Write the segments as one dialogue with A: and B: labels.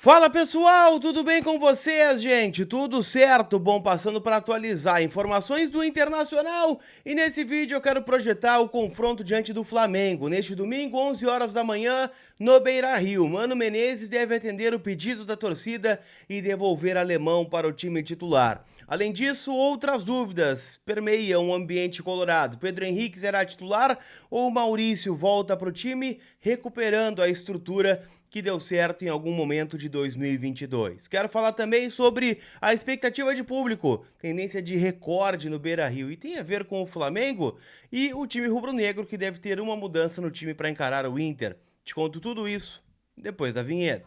A: Fala pessoal, tudo bem com vocês, gente? Tudo certo? Bom, passando para atualizar informações do Internacional e nesse vídeo eu quero projetar o confronto diante do Flamengo. Neste domingo, 11 horas da manhã, no Beira-Rio. Mano Menezes deve atender o pedido da torcida e devolver Alemão para o time titular. Além disso, outras dúvidas permeiam o ambiente colorado. Pedro Henrique será titular ou Maurício volta para o time, recuperando a estrutura que deu certo em algum momento de 2022. Quero falar também sobre a expectativa de público, tendência de recorde no Beira-Rio, e tem a ver com o Flamengo e o time rubro-negro que deve ter uma mudança no time para encarar o Inter. Te conto tudo isso depois da vinheta.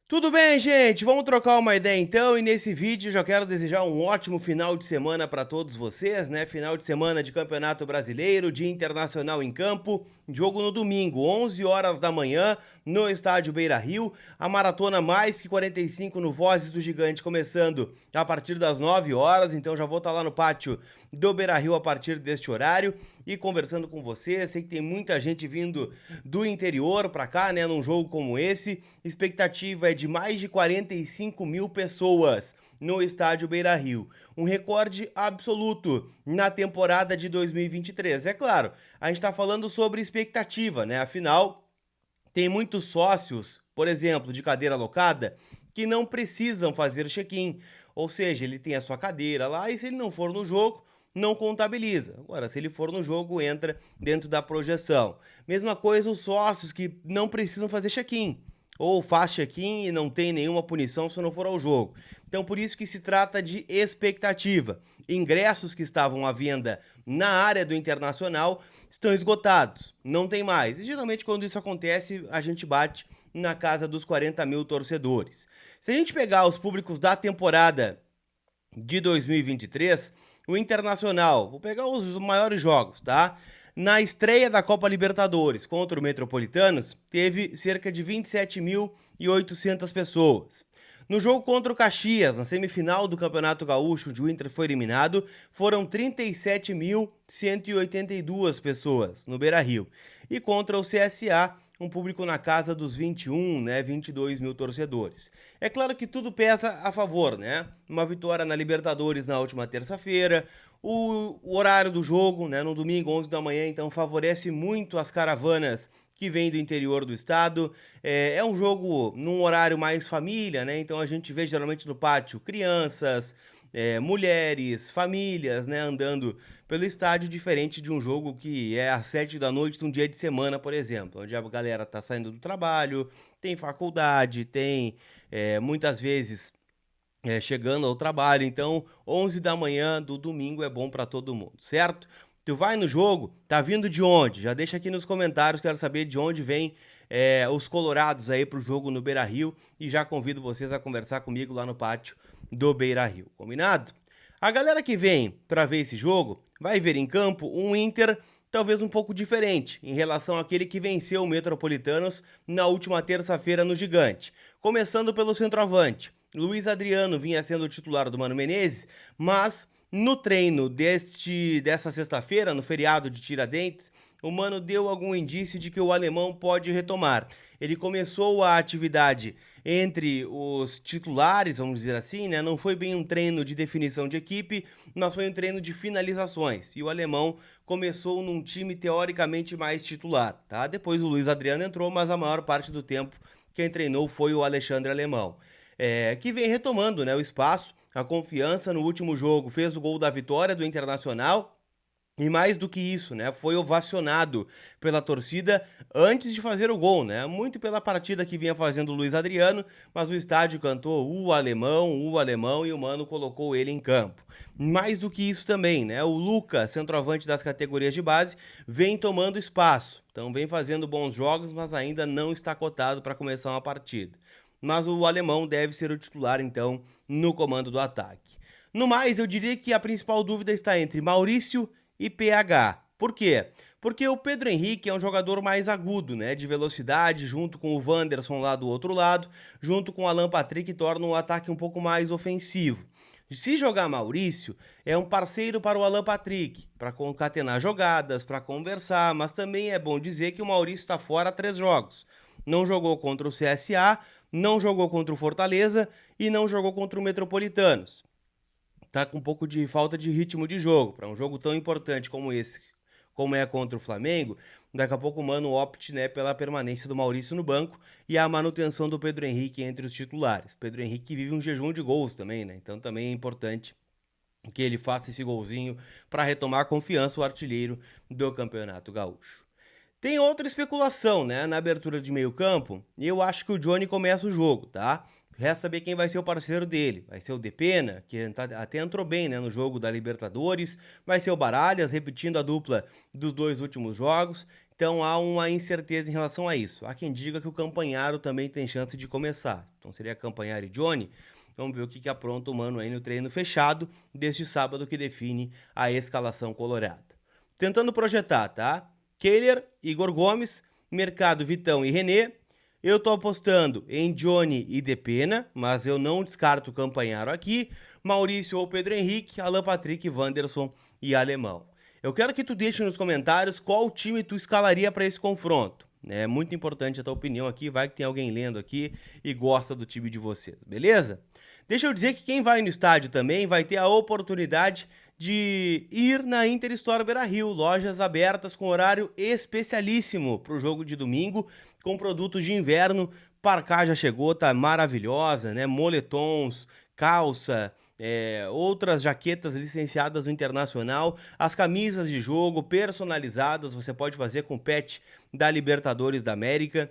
A: Tudo bem, gente? Vamos trocar uma ideia então, e nesse vídeo já quero desejar um ótimo final de semana para todos vocês, né? Final de semana de Campeonato Brasileiro, Dia Internacional em campo, jogo no domingo, 11 horas da manhã, no estádio Beira-Rio, a maratona mais que 45 no Vozes do Gigante começando a partir das 9 horas, então já vou estar lá no pátio do Beira-Rio a partir deste horário e conversando com vocês. Sei que tem muita gente vindo do interior para cá, né, num jogo como esse. Expectativa é de mais de 45 mil pessoas no estádio Beira-Rio, um recorde absoluto na temporada de 2023. É claro, a gente está falando sobre expectativa, né, afinal tem muitos sócios, por exemplo, de cadeira locada, que não precisam fazer check-in. Ou seja, ele tem a sua cadeira lá e se ele não for no jogo, não contabiliza. Agora, se ele for no jogo, entra dentro da projeção. Mesma coisa os sócios que não precisam fazer check-in. Ou faz check-in e não tem nenhuma punição se não for ao jogo. Então, por isso que se trata de expectativa. Ingressos que estavam à venda na área do Internacional estão esgotados, não tem mais. E geralmente quando isso acontece, a gente bate na casa dos 40 mil torcedores. Se a gente pegar os públicos da temporada de 2023, o Internacional, vou pegar os maiores jogos, tá? Na estreia da Copa Libertadores contra o Metropolitanos, teve cerca de 27.800 pessoas. No jogo contra o Caxias, na semifinal do Campeonato Gaúcho, onde o Inter foi eliminado, foram 37.182 pessoas no Beira-Rio. E contra o CSA, um público na casa dos 22 mil torcedores. É claro que tudo pesa a favor, né? Uma vitória na Libertadores na última terça-feira, o horário do jogo, né, no domingo, 11 da manhã, então favorece muito as caravanas que vêm do interior do estado. É um jogo num horário mais família, né? Então a gente vê geralmente no pátio crianças, mulheres, famílias, né, andando pelo estádio, diferente de um jogo que é às 7 da noite num dia de semana, por exemplo, onde a galera tá saindo do trabalho, tem faculdade, tem muitas vezes chegando ao trabalho. Então 11 da manhã do domingo é bom para todo mundo, certo? Tu vai no jogo, tá vindo de onde? Já deixa aqui nos comentários, quero saber de onde vem os colorados aí pro jogo no Beira-Rio e já convido vocês a conversar comigo lá no pátio do Beira-Rio, combinado? A galera que vem para ver esse jogo vai ver em campo um Inter talvez um pouco diferente em relação àquele que venceu o Metropolitanos na última terça-feira no Gigante. Começando pelo centroavante, Luiz Adriano vinha sendo o titular do Mano Menezes, mas no treino dessa sexta-feira, no feriado de Tiradentes, o Mano deu algum indício de que o alemão pode retomar. Ele começou a atividade entre os titulares, vamos dizer assim, né? Não foi bem um treino de definição de equipe, mas foi um treino de finalizações. E o alemão começou num time teoricamente mais titular, tá? Depois o Luiz Adriano entrou, mas a maior parte do tempo quem treinou foi o Alexandre Alemão. Que vem retomando, né, o espaço, a confiança. No último jogo fez o gol da vitória do Internacional e mais do que isso, né, foi ovacionado pela torcida antes de fazer o gol, né, muito pela partida que vinha fazendo o Luiz Adriano, mas o estádio cantou o alemão e o Mano colocou ele em campo. Mais do que isso também, né, o Lucas, centroavante das categorias de base, vem tomando espaço, então vem fazendo bons jogos, mas ainda não está cotado para começar uma partida. Mas o alemão deve ser o titular, então, no comando do ataque. No mais, eu diria que a principal dúvida está entre Maurício e PH. Por quê? Porque o Pedro Henrique é um jogador mais agudo, né, de velocidade, junto com o Wanderson lá do outro lado, junto com o Alan Patrick, torna o ataque um pouco mais ofensivo. Se jogar Maurício, é um parceiro para o Alan Patrick, para concatenar jogadas, para conversar, mas também é bom dizer que o Maurício está fora há 3 jogos. Não jogou contra o CSA, não jogou contra o Fortaleza e não jogou contra o Metropolitanos. Tá com um pouco de falta de ritmo de jogo, para um jogo tão importante como esse, como é contra o Flamengo. Daqui a pouco o Mano opte, né, pela permanência do Maurício no banco e a manutenção do Pedro Henrique entre os titulares. Pedro Henrique vive um jejum de gols também, né? Então também é importante que ele faça esse golzinho para retomar confiança, o artilheiro do Campeonato Gaúcho. Tem outra especulação, né, na abertura de meio campo, e eu acho que o Johnny começa o jogo, tá? Resta saber quem vai ser o parceiro dele. Vai ser o Depena, que até entrou bem, né, no jogo da Libertadores. Vai ser o Baralhas, repetindo a dupla dos 2 últimos jogos. Então há uma incerteza em relação a isso. Há quem diga que o Campanharo também tem chance de começar. Então seria Campanharo e Johnny. Vamos ver o que apronta o Mano aí no treino fechado deste sábado que define a escalação colorada. Tentando projetar, tá? Kehler, Igor Gomes, Mercado, Vitão e René. Eu tô apostando em Johnny e Depena, mas eu não descarto o Campanharo aqui. Maurício ou Pedro Henrique, Alan Patrick, Wanderson e Alemão. Eu quero que tu deixe nos comentários qual time tu escalaria para esse confronto. É muito importante a tua opinião aqui, vai que tem alguém lendo aqui e gosta do time de vocês, beleza? Deixa eu dizer que quem vai no estádio também vai ter a oportunidade de ir na Inter Store Beira-Rio, lojas abertas com horário especialíssimo para o jogo de domingo, com produtos de inverno. Parcar já chegou, tá maravilhosa, né? Moletons, calça, outras jaquetas licenciadas no Internacional, as camisas de jogo personalizadas, você pode fazer com pet da Libertadores da América.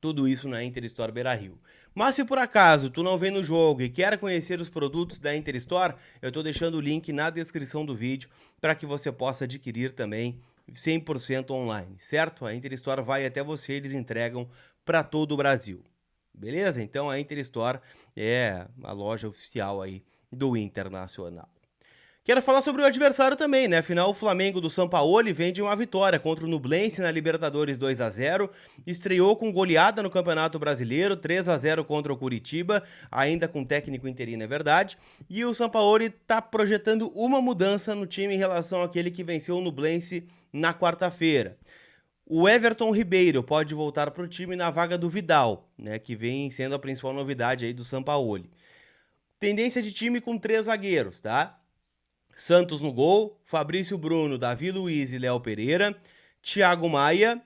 A: Tudo isso na Inter Store Beira-Rio. Mas se por acaso tu não vem no jogo e quer conhecer os produtos da Inter Store, eu tô deixando o link na descrição do vídeo para que você possa adquirir também 100% online, certo? A Inter Store vai até você, eles entregam para todo o Brasil. Beleza? Então a Inter Store é a loja oficial aí do Internacional. Quero falar sobre o adversário também, né? Afinal, o Flamengo do Sampaoli vem de uma vitória contra o Nublense na Libertadores 2-0, estreou com goleada no Campeonato Brasileiro, 3-0 contra o Curitiba, ainda com técnico interino, é verdade, e o Sampaoli tá projetando uma mudança no time em relação àquele que venceu o Nublense na quarta-feira. O Everton Ribeiro pode voltar para o time na vaga do Vidal, né, que vem sendo a principal novidade aí do Sampaoli. Tendência de time com 3 zagueiros, tá? Santos no gol, Fabrício Bruno, Davi Luiz e Léo Pereira, Thiago Maia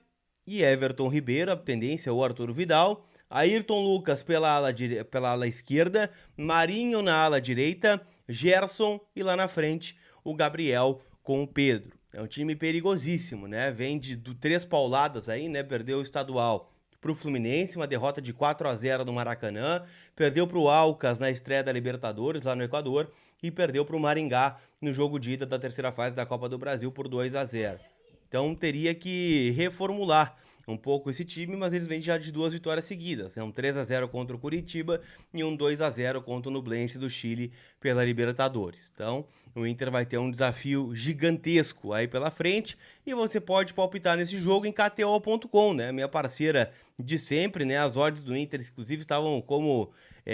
A: e Everton Ribeiro, a tendência é o Arturo Vidal, Ayrton Lucas pela ala esquerda, Marinho na ala direita, Gerson e lá na frente o Gabriel com o Pedro. É um time perigosíssimo, né? Vem de 3 pauladas aí, né? Perdeu o estadual para o Fluminense, uma derrota de 4-0 no Maracanã, perdeu para o Alcas na estreia da Libertadores lá no Equador e perdeu para o Maringá no jogo de ida da terceira fase da Copa do Brasil por 2-0. Então teria que reformular um pouco esse time, mas eles vêm já de 2 vitórias seguidas, um 3-0 contra o Curitiba e um 2-0 contra o Nublense do Chile pela Libertadores. Então o Inter vai ter um desafio gigantesco aí pela frente e você pode palpitar nesse jogo em KTO.com, né? Minha parceira de sempre, né? As odds do Inter, inclusive, estavam como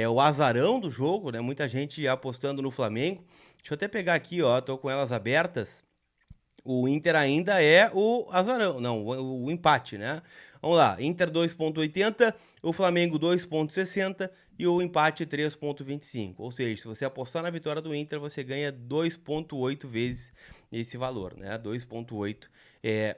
A: o azarão do jogo, né? Muita gente apostando no Flamengo. Deixa eu até pegar aqui, ó, tô com elas abertas. O Inter ainda é o azarão, não, o empate, né? Vamos lá, Inter 2,80, o Flamengo 2,60 e o empate 3,25. Ou seja, se você apostar na vitória do Inter, você ganha 2,8 vezes esse valor, né? 2,8 é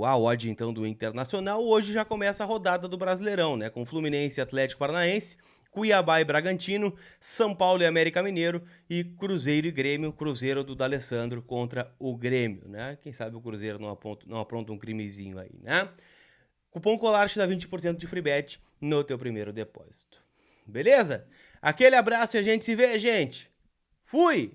A: a odd, então, do Internacional. Hoje já começa a rodada do Brasileirão, né? Com Fluminense e Atlético Paranaense, Cuiabá e Bragantino, São Paulo e América Mineiro e Cruzeiro e Grêmio, Cruzeiro do D'Alessandro contra o Grêmio, né? Quem sabe o Cruzeiro não apronta um crimezinho aí, né? Cupom COLAR te dá 20% de free bet no teu primeiro depósito. Beleza? Aquele abraço e a gente se vê, gente. Fui!